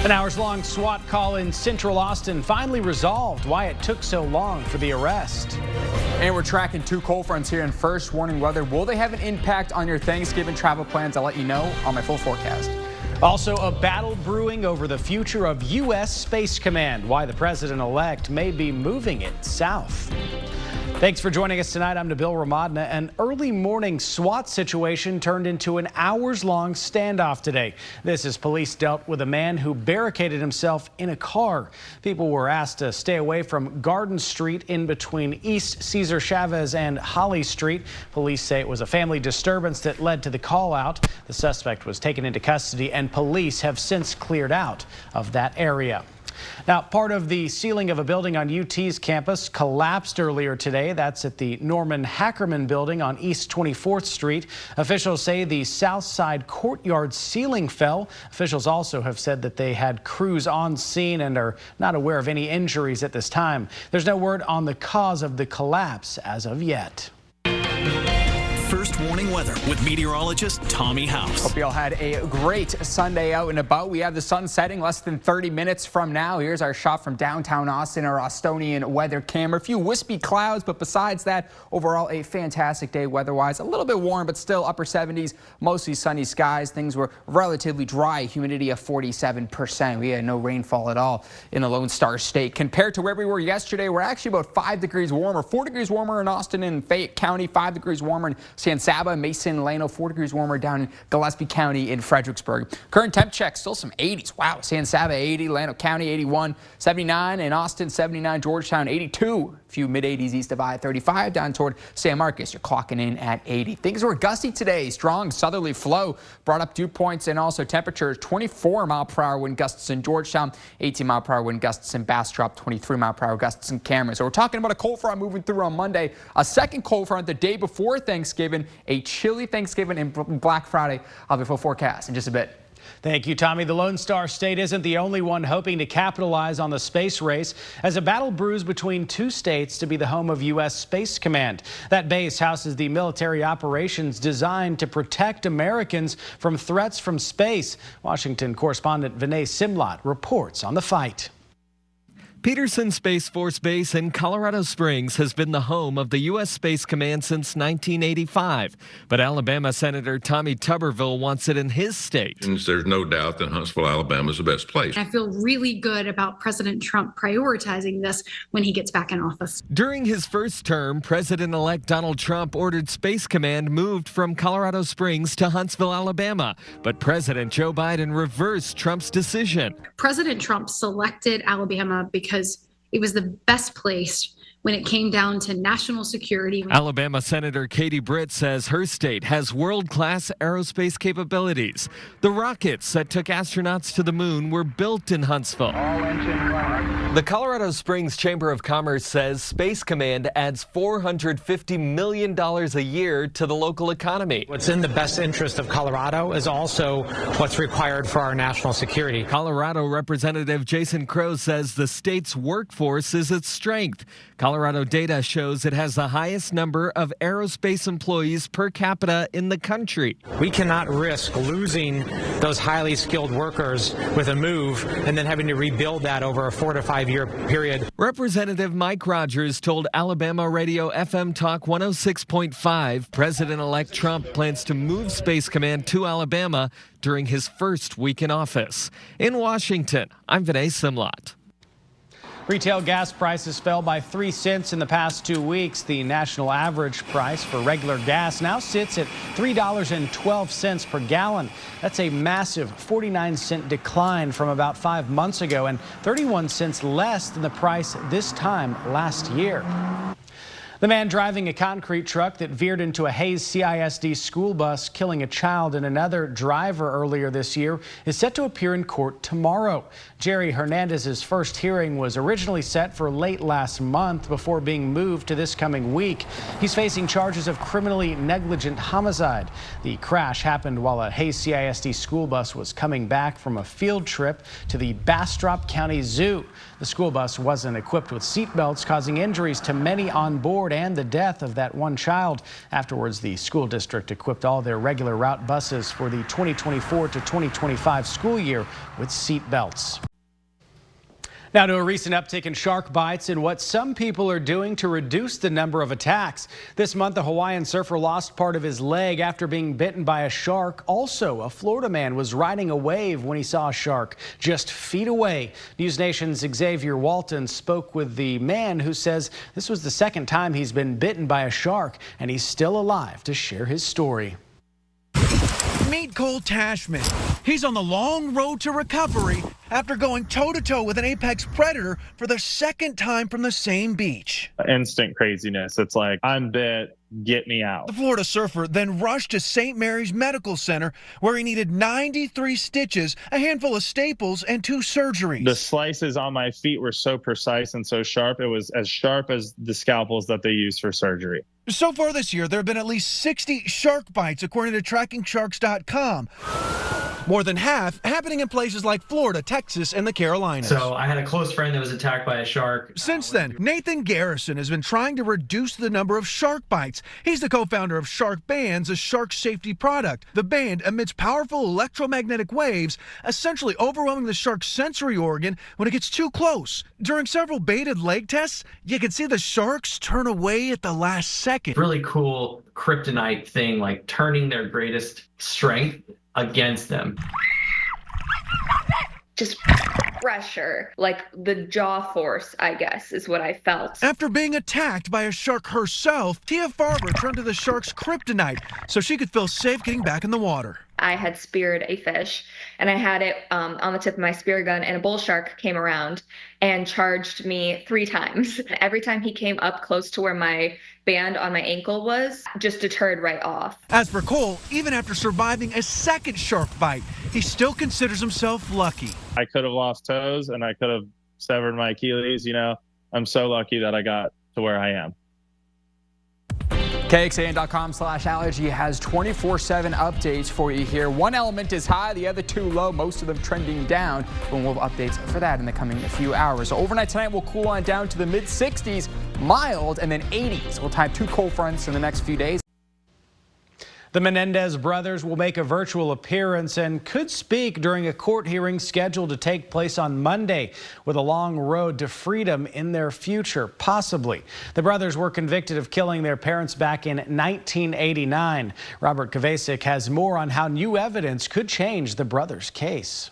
An hours-long SWAT call in central Austin finally resolved. Why it took so long for the arrest. And we're tracking two cold fronts here in first warning weather. Will they have an impact on your Thanksgiving travel plans? I'll let you know on my full forecast. Also, a battle brewing over the future of U.S. Space Command. Why the president-elect may be moving it south. Thanks for joining us tonight. I'm Nabil Ramadna. An early morning SWAT situation turned into an hours-long standoff today. This as police dealt with a man who barricaded himself in a car. People were asked to stay away from Garden Street in between East Cesar Chavez and Holly Street. Police say it was a family disturbance that led to the call out. The suspect was taken into custody and police have since cleared out of that area. Now, part of the ceiling of a building on UT's campus collapsed earlier today. That's at the Norman Hackerman building on East 24th Street. Officials say the south side courtyard ceiling fell. Officials also have said that they had crews on scene and are not aware of any injuries at this time. There's no word on the cause of the collapse as of yet. First warning weather with meteorologist Tommy House. Hope you all had a great Sunday out and about. We have the sun setting less than 30 minutes from now. Here's our shot from downtown Austin, our Austonian weather camera. A few wispy clouds, but besides that, overall a fantastic day weather-wise. A little bit warm, but still upper 70s, mostly sunny skies. Things were relatively dry, humidity of 47%. We had no rainfall at all in the Lone Star State. Compared to where we were yesterday, we're actually about 5 degrees warmer, 4 degrees warmer in Austin and Fayette County, 5 degrees warmer in San Saba, Mason, Lano, 4 degrees warmer down in Gillespie County in Fredericksburg. Current temp check, still some 80s. Wow, San Saba 80, Lano County 81, 79 in Austin, 79, Georgetown 82. A few mid-80s east of I-35 down toward San Marcos. You're clocking in at 80. Things were gusty today. Strong southerly flow brought up dew points and also temperatures. 24-mile-per-hour wind gusts in Georgetown, 18-mile-per-hour wind gusts in Bastrop, 23-mile-per-hour gusts in Cameron. So we're talking about a cold front moving through on Monday. A second cold front the day before Thanksgiving. A chilly Thanksgiving and Black Friday. I'll have a full forecast in just a bit. Thank you, Tommy. The Lone Star State isn't the only one hoping to capitalize on the space race as a battle brews between two states to be the home of U.S. Space Command. That base houses the military operations designed to protect Americans from threats from space. Washington correspondent Vinay Simlat reports on the fight. Peterson Space Force Base in Colorado Springs has been the home of the U.S. Space Command since 1985. But Alabama Senator Tommy Tuberville wants it in his state. There's no doubt that Huntsville, Alabama is the best place. I feel really good about President Trump prioritizing this when he gets back in office. During his first term, President-elect Donald Trump ordered Space Command moved from Colorado Springs to Huntsville, Alabama. But President Joe Biden reversed Trump's decision. President Trump selected Alabama because it was the best place when it came down to national security. Alabama Senator Katie Britt says her state has world-class aerospace capabilities. The rockets that took astronauts to the moon were built in Huntsville. The Colorado Springs Chamber of Commerce says Space Command adds $450 million a year to the local economy. What's in the best interest of Colorado is also what's required for our national security. Colorado Representative Jason Crow says the state's workforce is its strength. Colorado data shows it has the highest number of aerospace employees per capita in the country. We cannot risk losing those highly skilled workers with a move and then having to rebuild that over a 4 to 5 year period. Representative Mike Rogers told Alabama Radio FM Talk 106.5 President-elect Trump plans to move Space Command to Alabama during his first week in office. In Washington, I'm Vinay Simlat. Retail gas prices fell by 3 cents in the past 2 weeks. The national average price for regular gas now sits at $3.12 per gallon. That's a massive 49-cent decline from about 5 months ago and 31 cents less than the price this time last year. The man driving a concrete truck that veered into a Hayes CISD school bus, killing a child and another driver earlier this year, is set to appear in court tomorrow. Jerry Hernandez's first hearing was originally set for late last month before being moved to this coming week. He's facing charges of criminally negligent homicide. The crash happened while a Hayes CISD school bus was coming back from a field trip to the Bastrop County Zoo. The school bus wasn't equipped with seat belts, causing injuries to many on board. report and the death of that one child. Afterwards, the school district equipped all their regular route buses for the 2024 to 2025 school year with seat belts. Now to a recent uptick in shark bites and what some people are doing to reduce the number of attacks. This month, a Hawaiian surfer lost part of his leg after being bitten by a shark. Also, a Florida man was riding a wave when he saw a shark just feet away. News Nation's Xavier Walton spoke with the man who says this was the second time he's been bitten by a shark, and he's still alive to share his story. Meet Cole Tashman. He's on the long road to recovery after going toe-to-toe with an apex predator for the second time from the same beach. Instant craziness. It's like, I'm bit, get me out. The Florida surfer then rushed to St. Mary's Medical Center, where he needed 93 stitches, a handful of staples, and 2 surgeries. The slices on my feet were so precise and so sharp. It was as sharp as the scalpels that they use for surgery. So far this year, there have been at least 60 shark bites, according to TrackingSharks.com. More than half happening in places like Florida, Texas, and the Carolinas. So I had a close friend that was attacked by a shark. Since then, Nathan Garrison has been trying to reduce the number of shark bites. He's the co-founder of Shark Bands, a shark safety product. The band emits powerful electromagnetic waves, essentially overwhelming the shark's sensory organ when it gets too close. During several baited leg tests, you can see the sharks turn away at the last second. Really cool kryptonite thing, like turning their greatest strength against them. Just pressure, like the jaw force, I guess, is what I felt. After being attacked by a shark herself, Tia Farber turned to the shark's kryptonite so she could feel safe getting back in the water. I had speared a fish, and I had it on the tip of my spear gun, and a bull shark came around and charged me 3 times. Every time he came up close to where my band on my ankle was, just deterred right off. As for Cole, even after surviving a second shark bite, he still considers himself lucky. I could have lost toes and I could have severed my Achilles. You know, I'm so lucky that I got to where I am. KXAN.com/allergy has 24/7 updates for you here. One element is high, the other 2 low, most of them trending down. And we'll have updates for that in the coming few hours. So overnight tonight, we'll cool on down to the mid-60s, mild, and then 80s. We'll time 2 cold fronts in the next few days. The Menendez brothers will make a virtual appearance and could speak during a court hearing scheduled to take place on Monday, with a long road to freedom in their future, possibly. The brothers were convicted of killing their parents back in 1989. Robert Kvasik has more on how new evidence could change the brothers' case.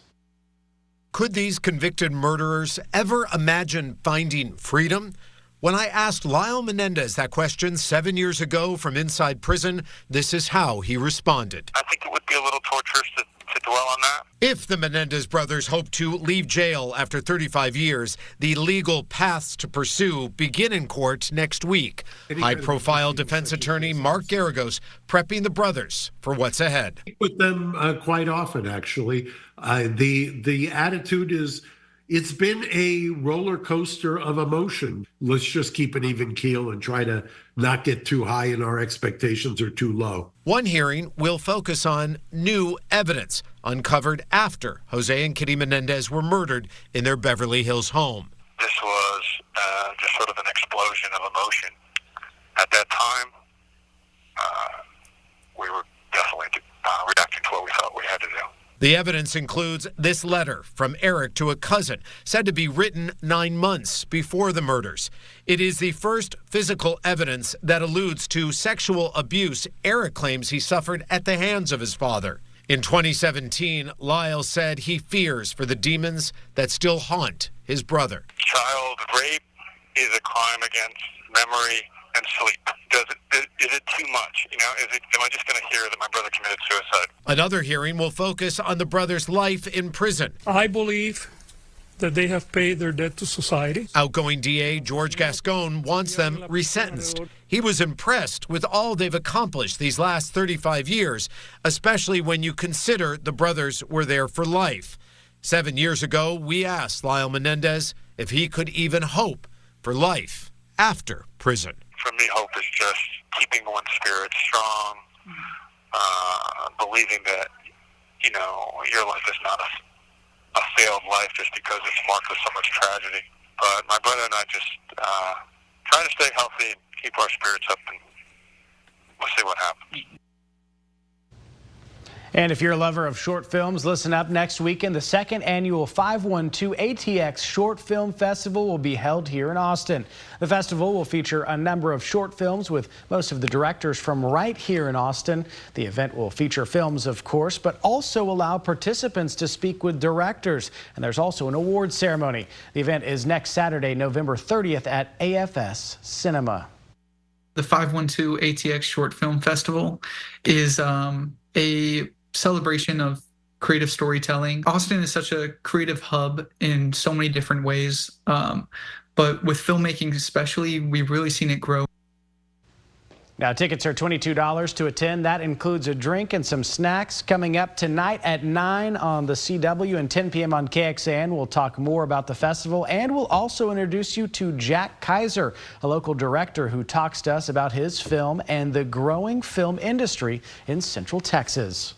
Could these convicted murderers ever imagine finding freedom? When I asked Lyle Menendez that question 7 years ago from inside prison, this is how he responded. I think it would be a little torturous to dwell on that. If the Menendez brothers hope to leave jail after 35 years, the legal paths to pursue begin in court next week. High-profile defense attorney Mark Garagos prepping the brothers for what's ahead. With them quite often, actually. The attitude is, it's been a roller coaster of emotion. Let's just keep an even keel and try to not get too high in our expectations or too low. One hearing will focus on new evidence uncovered after Jose and Kitty Menendez were murdered in their Beverly Hills home. This was just sort of an explosion of emotion. At that time, we were definitely reacting to what we thought we had to do. The evidence includes this letter from Eric to a cousin, said to be written 9 months before the murders. It is the first physical evidence that alludes to sexual abuse Eric claims he suffered at the hands of his father. In 2017, Lyle said he fears for the demons that still haunt his brother. Child rape is a crime against memory and sleep. Is it too much? You know, am I just going to hear that my brother committed suicide? Another hearing will focus on the brothers' life in prison. I believe that they have paid their debt to society. Outgoing DA George Gascon wants them resentenced. He was impressed with all they've accomplished these last 35 years, especially when you consider the brothers were there for life. 7 years ago, we asked Lyle Menendez if he could even hope for life after prison. For me, hope is just keeping one's spirit strong, believing that, you know, your life is not a failed life just because it's marked with so much tragedy. But my brother and I just try to stay healthy and keep our spirits up, and we'll see what happens. And if you're a lover of short films, listen up. Next weekend, the second annual 512 ATX Short Film Festival will be held here in Austin. The festival will feature a number of short films with most of the directors from right here in Austin. The event will feature films, of course, but also allow participants to speak with directors. And there's also an awards ceremony. The event is next Saturday, November 30th at AFS Cinema. The 512 ATX Short Film Festival is a celebration of creative storytelling. Austin is such a creative hub in so many different ways, but with filmmaking especially, we've really seen it grow. Now, tickets are $22 to attend. That includes a drink and some snacks. Coming up tonight at 9 on the CW and 10 p.m. on KXAN. We'll talk more about the festival, and we'll also introduce you to Jack Kaiser, a local director who talks to us about his film and the growing film industry in Central Texas.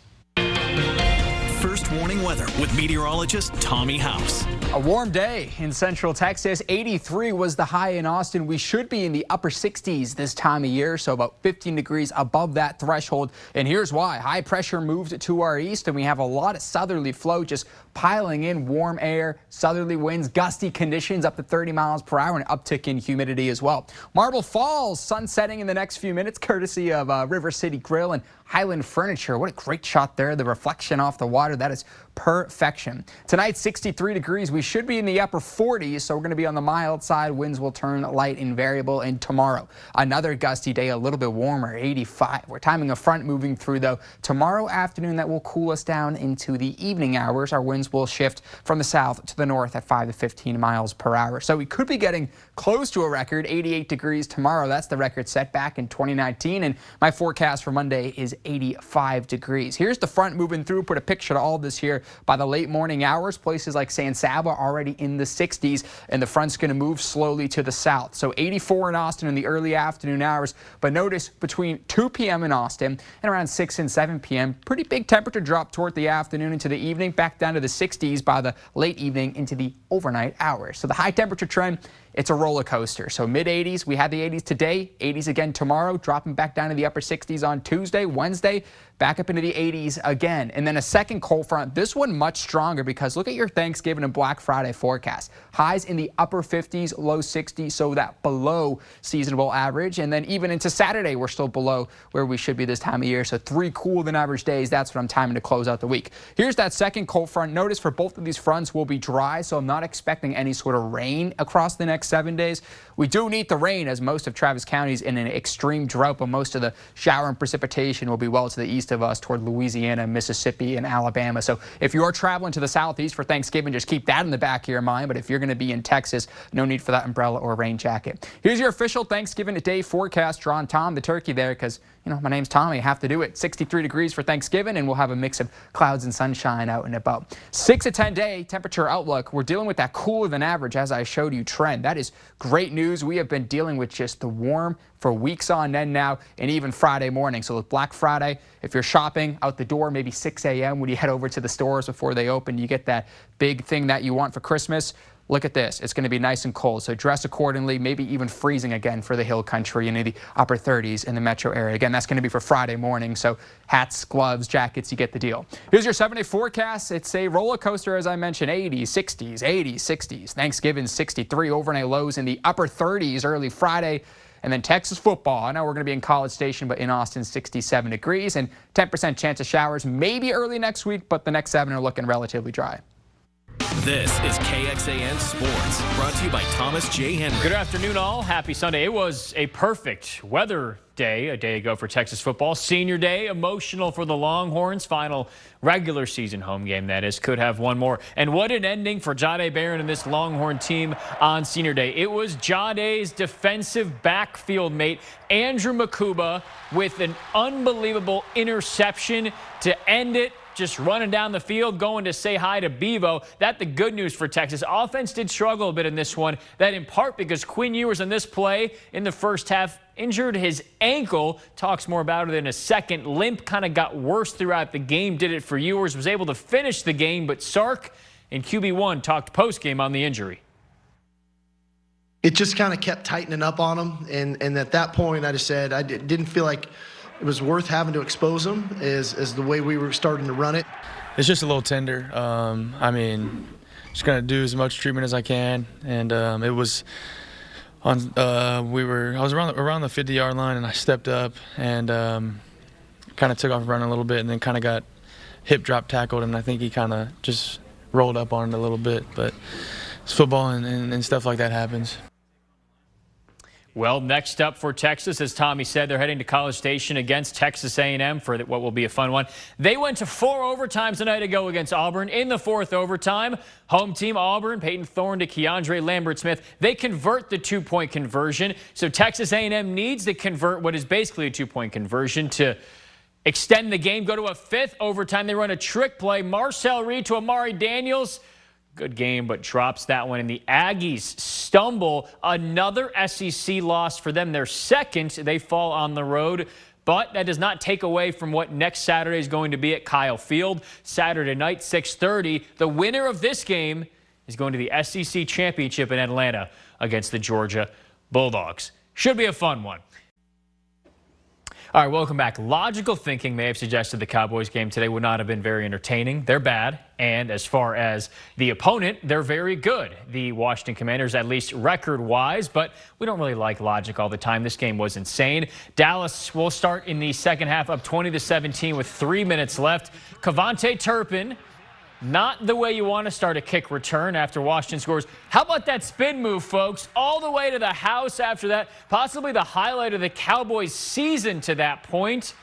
First warning weather with meteorologist Tommy House. A warm day in Central Texas. 83 was the high in Austin. We should be in the upper 60s this time of year, so about 15 degrees above that threshold. And here's why. High pressure moved to our east, and we have a lot of southerly flow just piling in warm air, southerly winds, gusty conditions up to 30 miles per hour, and an uptick in humidity as well. Marble Falls, sun setting in the next few minutes, courtesy of River City Grill and Highland Furniture. What a great shot there. The reflection off the water, that is perfection. Tonight, 63 degrees. We should be in the upper 40s, so we're going to be on the mild side. Winds will turn light and variable. And tomorrow, another gusty day, a little bit warmer, 85. We're timing a front moving through, though. Tomorrow afternoon, that will cool us down into the evening hours. Our winds will shift from the south to the north at 5 to 15 miles per hour. So we could be getting close to a record, 88 degrees tomorrow. That's the record set back in 2019. And my forecast for Monday is 85 degrees. Here's the front moving through. Put a picture to all this here. By the late morning hours, places like San Saba already in the 60s, and the front's going to move slowly to the south. So 84 in Austin in the early afternoon hours. But notice between 2 p.m. in Austin and around 6 and 7 p.m., pretty big temperature drop toward the afternoon into the evening, back down to the 60s by the late evening into the overnight hours. So the high temperature trend, it's a roller coaster. So mid-80s, we had the 80s today, 80s again tomorrow, dropping back down to the upper 60s on Tuesday, Wednesday, back up into the 80s again. And then a second cold front, this one much stronger because look at your Thanksgiving and Black Friday forecast. Highs in the upper 50s, low 60s, so that below seasonable average. And then even into Saturday, we're still below where we should be this time of year. So 3 cooler than average days, that's what I'm timing to close out the week. Here's that second cold front. Notice for both of these fronts will be dry, so I'm not expecting any sort of rain across the next 7 days. We do need the rain as most of Travis County is in an extreme drought, but most of the shower and precipitation will be well to the east of us toward Louisiana, Mississippi, and Alabama. So if you are traveling to the southeast for Thanksgiving, just keep that in the back of your mind. But if you're going to be in Texas, no need for that umbrella or rain jacket. Here's your official Thanksgiving Day forecast. Drawing Tom the turkey there because, you know, my name's Tommy. I have to do it. 63 degrees for Thanksgiving, and we'll have a mix of clouds and sunshine out and about. 6 to 10 day temperature outlook. We're dealing with that cooler than average, as I showed you, trend. That is great news. We have been dealing with just the warm for weeks on end now, and even Friday morning. So with Black Friday, if you're shopping out the door, maybe 6 a.m. when you head over to the stores before they open, you get that big thing that you want for Christmas. Look at this. It's going to be nice and cold, so dress accordingly, maybe even freezing again for the hill country and in the upper 30s in the metro area. Again, that's going to be for Friday morning, so hats, gloves, jackets, you get the deal. Here's your 7-day forecast. It's a roller coaster, as I mentioned, 80s, 60s, 80s, 60s. Thanksgiving, 63, overnight lows in the upper 30s early Friday. And then Texas football. I know we're going to be in College Station, but in Austin, 67 degrees and 10% chance of showers, maybe early next week, but the next 7 are looking relatively dry. This is KXAN Sports, brought to you by Thomas J. Henry. Good afternoon, all. Happy Sunday. It was a perfect weather day a day ago for Texas football. Senior day, emotional for the Longhorns. Final regular season home game, that is. Could have one more. And what an ending for Jahdae Barron and this Longhorn team on Senior Day. It was Jahdae's defensive backfield mate, Andrew Makuba, with an unbelievable interception to end it. Just running down the field, going to say hi to Bevo. That's the good news for Texas. Offense did struggle a bit in this one. That in part because Quinn Ewers in this play in the first half injured his ankle. Talks more about it in a second. Limp kind of got worse throughout the game. Did it for Ewers. Was able to finish the game. But Sark and QB1 talked post-game on the injury. it just kind of kept tightening up on them. And at that point, I just said I didn't feel like it was worth having to expose them as the way we were starting to run it. It's just a little tender. I mean, just gonna do as much treatment as I can. And it was on. I was around the 50-yard line, and I stepped up and kind of took off running a little bit, and then kind of got hip drop tackled, and I think he kind of just rolled up on it a little bit. But it's football, and stuff like that happens. Well, next up for Texas, as Tommy said, they're heading to College Station against Texas A&M for what will be a fun one. They went to 4 overtimes a night ago against Auburn. In the 4th overtime, home team Auburn, Peyton Thorne to Keandre Lambert-Smith. They convert the 2-point conversion. So Texas A&M needs to convert what is basically a 2-point conversion to extend the game, go to a 5th overtime. They run a trick play. Marcel Reed to Amari Daniels. Good game, but drops that one. And the Aggies stumble. Another SEC loss for them. Their 2nd. They fall on the road. But that does not take away from what next Saturday is going to be at Kyle Field. Saturday night, 6:30. The winner of this game is going to the SEC Championship in Atlanta against the Georgia Bulldogs. Should be a fun one. All right, welcome back. Logical thinking may have suggested the Cowboys game today would not have been very entertaining. They're bad. And as far as the opponent, they're very good. The Washington Commanders, at least record-wise, but we don't really like logic all the time. This game was insane. Dallas will start in the second half up 20-17 with 3 minutes left. Kevontae Turpin, not the way you want to start a kick return after Washington scores. How about that spin move, folks? All the way to the house after that. Possibly the highlight of the Cowboys' season to that point.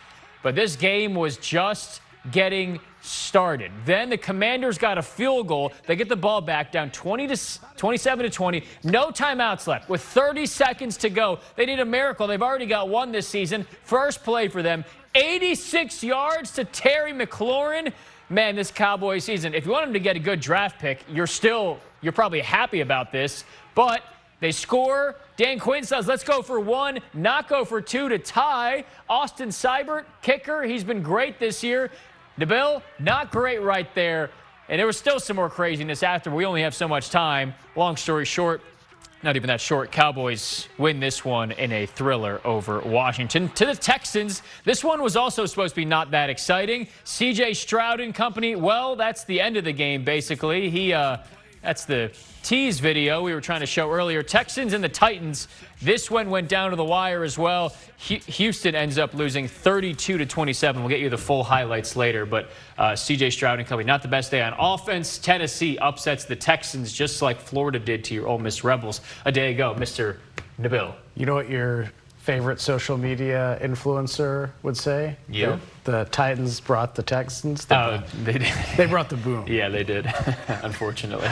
But this game was just getting started. Then the Commanders got a field goal. They get the ball back down 27-20. No timeouts left. With 30 seconds to go, they need a miracle. They've already got one this season. First play for them. 86 yards to Terry McLaurin. Man, this Cowboys season, if you want them to get a good draft pick, you're probably happy about this. But they score. Dan Quinn says, let's go for 1, not go for 2 to tie. Austin Seibert, kicker, he's been great this year. DeBill, not great right there. And there was still some more craziness after. We only have so much time. Long story short, not even that short, Cowboys win this one in a thriller over Washington. To the Texans, this one was also supposed to be not that exciting. C.J. Stroud and company, well, that's the end of the game, basically. That's the tease video we were trying to show earlier. Texans and the Titans, this one went down to the wire as well. Houston ends up losing 32-27. We'll get you the full highlights later, but C.J. Stroud and company, not the best day on offense. Tennessee upsets the Texans just like Florida did to your Ole Miss Rebels a day ago. Mr. Nabil. You know what your favorite social media influencer would say? You? The Titans brought the Texans. They did. They brought the boom. Yeah, they did, unfortunately.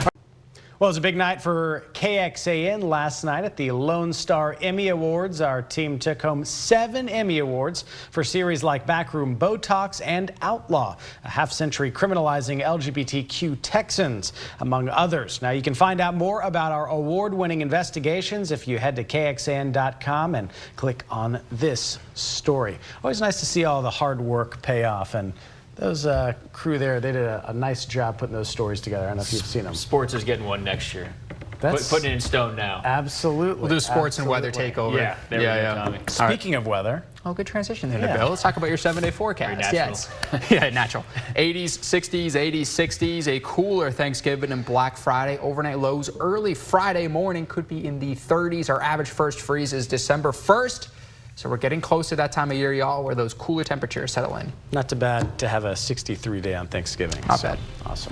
Well, it was a big night for KXAN last night at the Lone Star Emmy Awards. Our team took home 7 Emmy Awards for series like Backroom Botox and Outlaw, a half-century criminalizing LGBTQ Texans, among others. Now, you can find out more about our award-winning investigations if you head to KXAN.com and click on this story. Always nice to see all the hard work pay off, and those crew there, they did a nice job putting those stories together. I don't know if you've seen them. Sports is getting one next year. Putting it in stone now. Absolutely. We'll do sports and weather takeover. Yeah, there we go, Tommy. Speaking of weather. Oh, good transition there, Bill. Let's talk about your 7-day forecast. Very natural. Yeah, natural. 80s, 60s, 80s, 60s. A cooler Thanksgiving and Black Friday. Overnight lows early Friday morning could be in the 30s. Our average first freeze is December 1st. So we're getting close to that time of year, y'all, where those cooler temperatures settle in. Not too bad to have a 63 day on Thanksgiving. Not bad. Awesome.